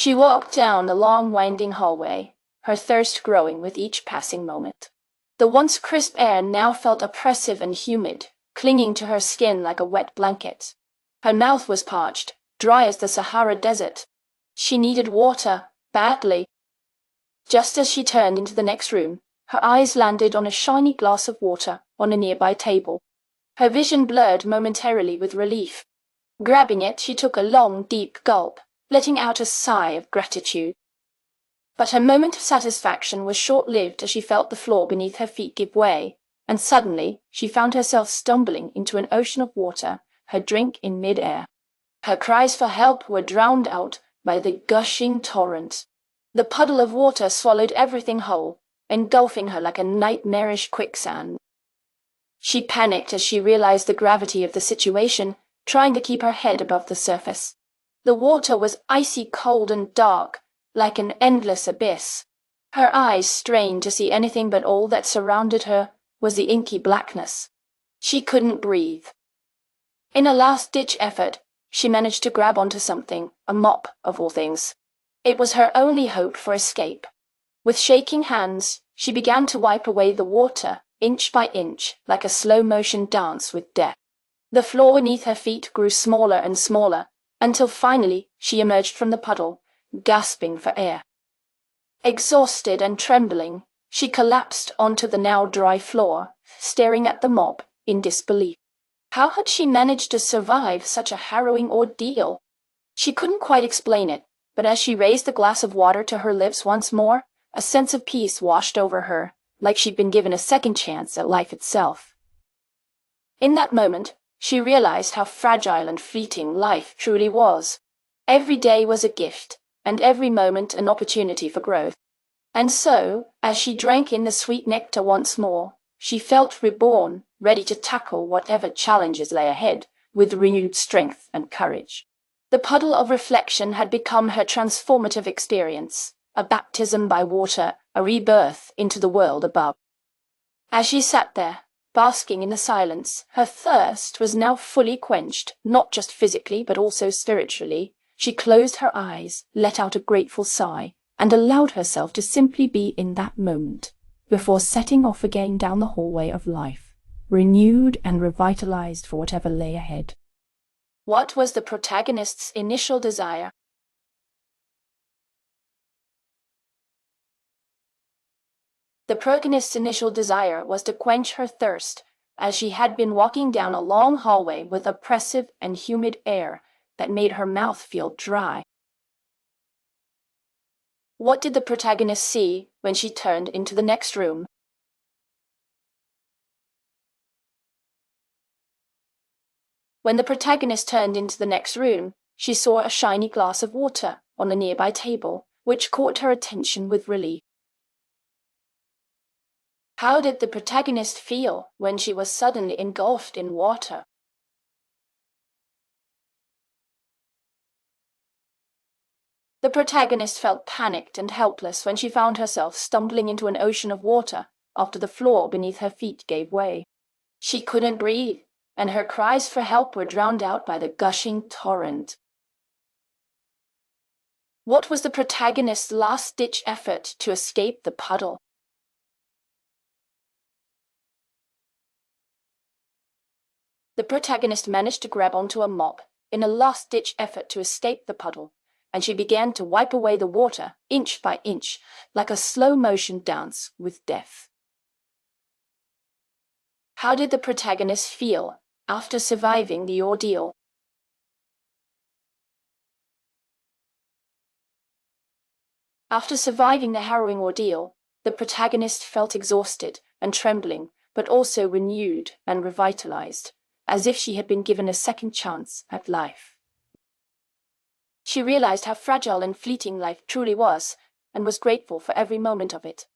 She walked down the long winding hallway, her thirst growing with each passing moment. The once crisp air now felt oppressive and humid, clinging to her skin like a wet blanket. Her mouth was parched, dry as the Sahara desert. She needed water, badly. Just as she turned into the next room, her eyes landed on a shiny glass of water on a nearby table. Her vision blurred momentarily with relief. Grabbing it, she took a long, deep gulp, letting out a sigh of gratitude. But her moment of satisfaction was short-lived as she felt the floor beneath her feet give way, and suddenly she found herself stumbling into an ocean of water, her drink in mid-air. Her cries for help were drowned out by the gushing torrent. The puddle of water swallowed everything whole, engulfing her like a nightmarish quicksand. She panicked as she realized the gravity of the situation, trying to keep her head above the surface. The water was icy cold and dark, like an endless abyss. Her eyes strained to see anything, but all that surrounded her was the inky blackness. She couldn't breathe. In a last-ditch effort, she managed to grab onto something, a mop of all things. It was her only hope for escape. With shaking hands, she began to wipe away the water, inch by inch, like a slow-motion dance with death. The floor beneath her feet grew smaller and smaller, until finally she emerged from the puddle, gasping for air. Exhausted and trembling, she collapsed onto the now dry floor, staring at the mop in disbelief. How had she managed to survive such a harrowing ordeal? She couldn't quite explain it, but as she raised the glass of water to her lips once more, a sense of peace washed over her, like she'd been given a second chance at life itself. In that moment, she realized how fragile and fleeting life truly was. Every day was a gift, and every moment an opportunity for growth. And so, as she drank in the sweet nectar once more, she felt reborn, ready to tackle whatever challenges lay ahead, with renewed strength and courage. The puddle of reflection had become her transformative experience, a baptism by water, a rebirth into the world above. As she sat there, basking in the silence, her thirst was now fully quenched, not just physically but also spiritually. She closed her eyes, let out a grateful sigh, and allowed herself to simply be in that moment, before setting off again down the hallway of life, renewed and revitalized for whatever lay ahead. What was the protagonist's initial desire? The protagonist's initial desire was to quench her thirst, as she had been walking down a long hallway with oppressive and humid air that made her mouth feel dry. What did the protagonist see when she turned into the next room? When the protagonist turned into the next room, she saw a shiny glass of water on a nearby table, which caught her attention with relief. How did the protagonist feel when she was suddenly engulfed in water? The protagonist felt panicked and helpless when she found herself stumbling into an ocean of water after the floor beneath her feet gave way. She couldn't breathe, and her cries for help were drowned out by the gushing torrent. What was the protagonist's last-ditch effort to escape the puddle? The protagonist managed to grab onto a mop in a last-ditch effort to escape the puddle, and she began to wipe away the water, inch by inch, like a slow-motion dance with death. How did the protagonist feel after surviving the ordeal? After surviving the harrowing ordeal, the protagonist felt exhausted and trembling, but also renewed and revitalized, as if she had been given a second chance at life. She realized how fragile and fleeting life truly was, and was grateful for every moment of it.